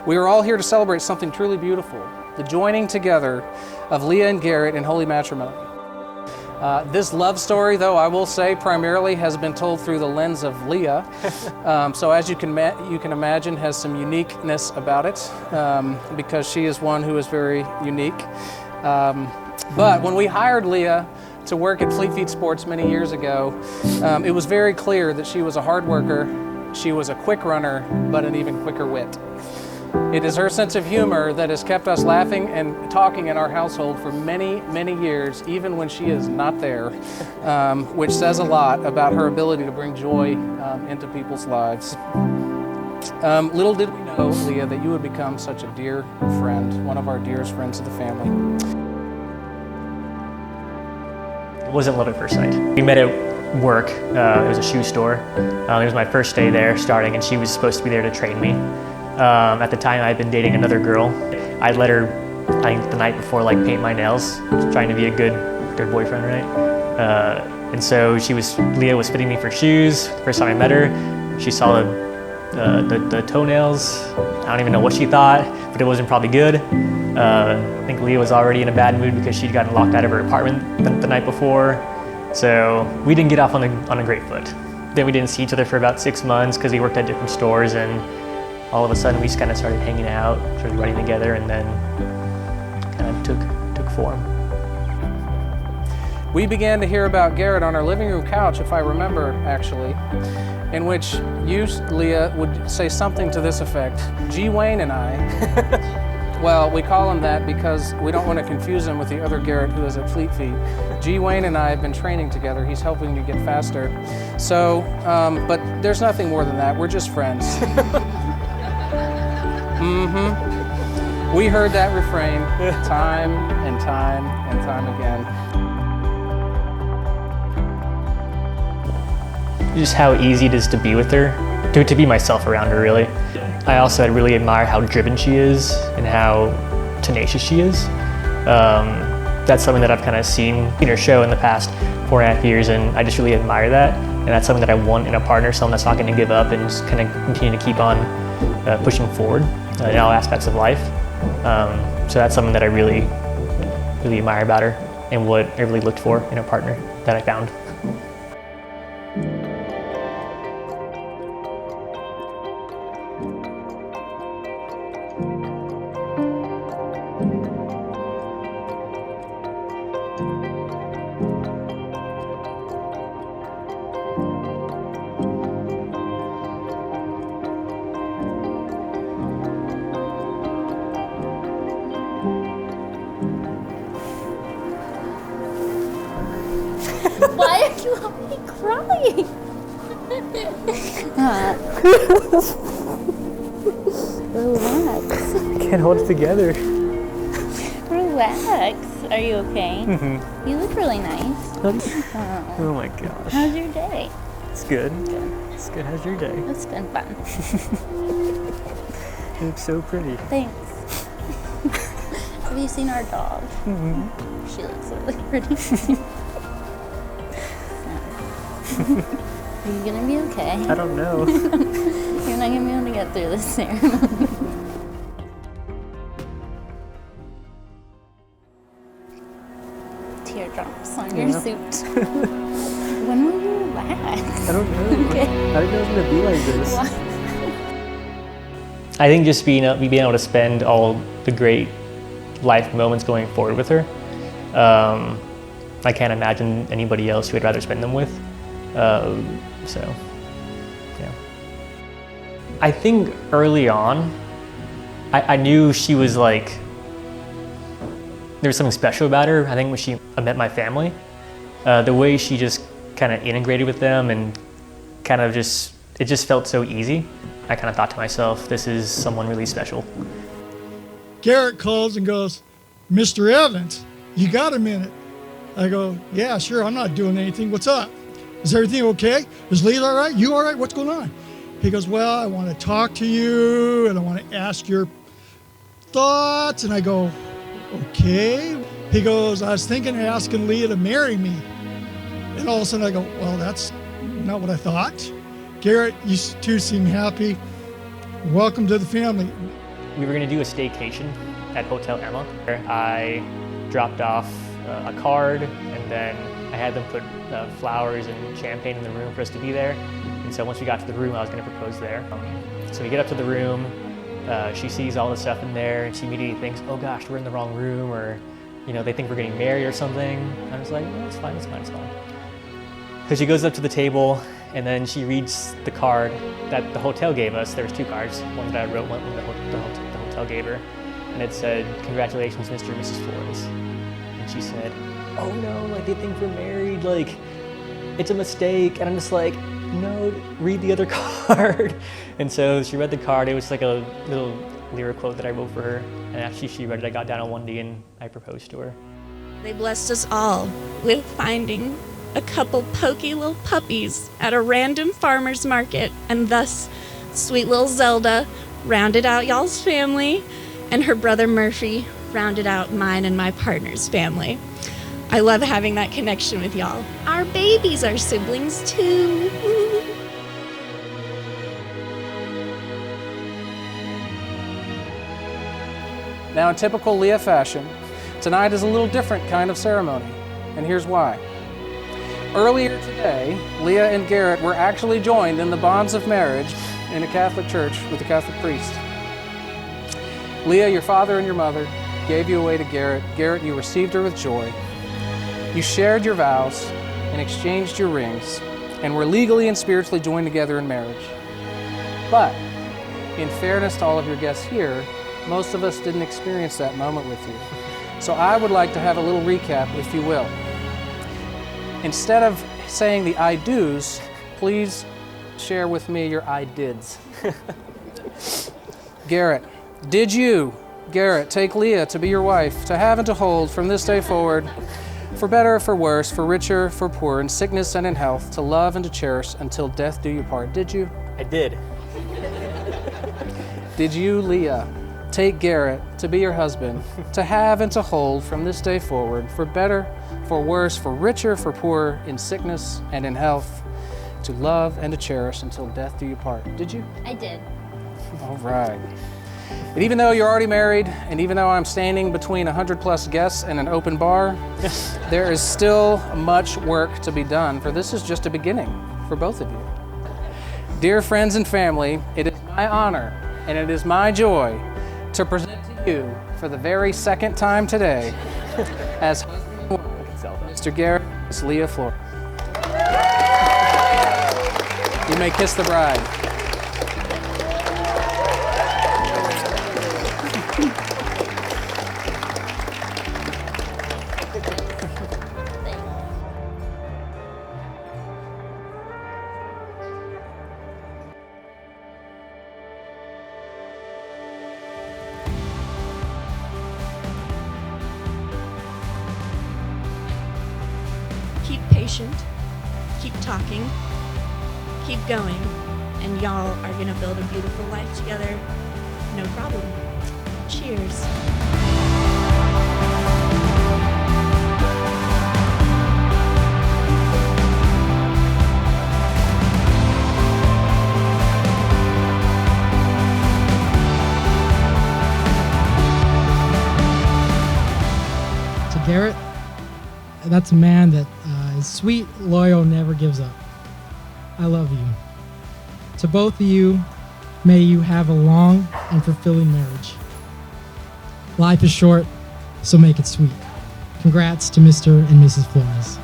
We are all here to celebrate something truly beautiful, the joining together of Leah and Garrett in holy matrimony. This love story, though, I will say, primarily has been told through the lens of Leah. So as you can imagine, has some uniqueness about it, because she is one who is very unique. But when we hired Leah to work at Fleet Feet Sports many years ago, it was very clear that she was a hard worker, she was a quick runner, but an even quicker wit. It is her sense of humor that has kept us laughing and talking in our household for many, many years, even when she is not there, which says a lot about her ability to bring joy into people's lives. Little did we know, Leah, that you would become such a dear friend, one of our dearest friends of the family. It wasn't love at first sight. We met at work. It was a shoe store. It was my first day there starting, and she was supposed to be there to train me. At the time, I'd been dating another girl. I'd let her, I think the night before, like paint my nails, trying to be a good boyfriend, right? And so Leah was fitting me for shoes. First time I met her, she saw the toenails. I don't even know what she thought, but it wasn't probably good. I think Leah was already in a bad mood because she'd gotten locked out of her apartment the night before. So we didn't get off on a great foot. Then we didn't see each other for about 6 months because we worked at different stores, and all of a sudden we just kind of started hanging out, started writing together, and then kind of took form. We began to hear about Garrett on our living room couch, if I remember, actually, in which you, Leah, would say something to this effect. G. Wayne and I, well, we call him that because we don't want to confuse him with the other Garrett who is at Fleet Feet. G. Wayne and I have been training together. He's helping me get faster. So, but there's nothing more than that. We're just friends. Mm-hmm. We heard that refrain time and time and time again. Just how easy it is to be with her, to be myself around her, really. I also really admire how driven she is and how tenacious she is. That's something that I've kind of seen in her show in the past 4.5 years, and I just really admire that. And that's something that I want in a partner, someone that's not going to give up and just kind of continue to keep on pushing forward in all aspects of life. So that's something that I really, really admire about her and what I really looked for in a partner that I found. Why are you already crying? Relax. I can't hold it together. Relax. Are you okay? Mm-hmm. You look really nice. Oh my gosh. How's your day? It's good. Good. It's good. How's your day? It's been fun. You look so pretty. Thanks. Have you seen our dog? Mm-hmm. She looks really pretty. Are you gonna be okay? I don't know. You're not gonna be able to get through this ceremony. Teardrops on your suit. When will you relax? I don't know. Okay. I didn't know it was gonna be like this. What? I think just being able to spend all the great life moments going forward with her. I can't imagine anybody else who I'd rather spend them with. So, yeah. I think early on, I knew she was like, there was something special about her. I think when she met my family, the way she just kind of integrated with them and kind of it just felt so easy. I kind of thought to myself, this is someone really special. Garrett calls and goes, "Mr. Evans, you got a minute?" I go, "Yeah, sure, I'm not doing anything. What's up? Is everything okay? Is Leah all right? You all right? What's going on?" He goes, "Well, I want to talk to you and I want to ask your thoughts." And I go, "Okay." He goes, "I was thinking of asking Leah to marry me." And all of a sudden I go, "Well, that's not what I thought. Garrett, you two seem happy. Welcome to the family." we were going to do a staycation at Hotel Emma. I dropped off a card, and then I had them put flowers and champagne in the room for us to be there. And so once we got to the room, I was going to propose there. So we get up to the room, she sees all the stuff in there, and she immediately thinks, oh gosh, we're in the wrong room, or they think we're getting married or something. I was like, no, it's fine, it's fine, it's fine. So she goes up to the table, and then she reads the card that the hotel gave us. There was 2 cards, one that I wrote, one that the hotel gave her, and it said, congratulations, Mr. and Mrs. Flores. And she said, oh no, like they think we're married, like it's a mistake. And I'm just like, no, read the other card. And so she read the card. It was like a little lyric quote that I wrote for her. And after she read it, I got down on one knee and I proposed to her. They blessed us all with finding a couple pokey little puppies at a random farmer's market, and thus sweet little Zelda rounded out y'all's family, and her brother Murphy rounded out mine and my partner's family. I love having that connection with y'all. Our babies are siblings too. Now, in typical Leah fashion, tonight is a little different kind of ceremony, and here's why. Earlier today, Leah and Garrett were actually joined in the bonds of marriage in a Catholic church with a Catholic priest. Leah, your father and your mother gave you away to Garrett. Garrett, you received her with joy. You shared your vows and exchanged your rings, and were legally and spiritually joined together in marriage. But, in fairness to all of your guests here, most of us didn't experience that moment with you. So I would like to have a little recap, if you will. Instead of saying the I do's, please share with me your I dids. Garrett, did you, Garrett, take Leah to be your wife, to have and to hold from this day forward, for better or for worse, for richer, for poorer, in sickness and in health, to love and to cherish until death do you part? Did you? I did. Did you, Leah, take Garrett to be your husband, to have and to hold from this day forward, for better, for worse, for richer, for poorer, in sickness and in health, to love and to cherish until death do you part? Did you? I did. All right. And even though you're already married, and even though I'm standing between 100+ guests and an open bar, there is still much work to be done, for this is just a beginning for both of you. Dear friends and family, it is my honor and it is my joy to present to you for the very second time today as husband and wife, Mr. Garrett and Miss Leah Floral. You may kiss the bride. Keep patient, keep talking, keep going, and y'all are gonna build a beautiful life together. No problem. Cheers. To Garrett, that's a man that is sweet, loyal, never gives up. I love you. To both of you, may you have a long and fulfilling marriage. Life is short, so make it sweet. Congrats to Mr. and Mrs. Flores.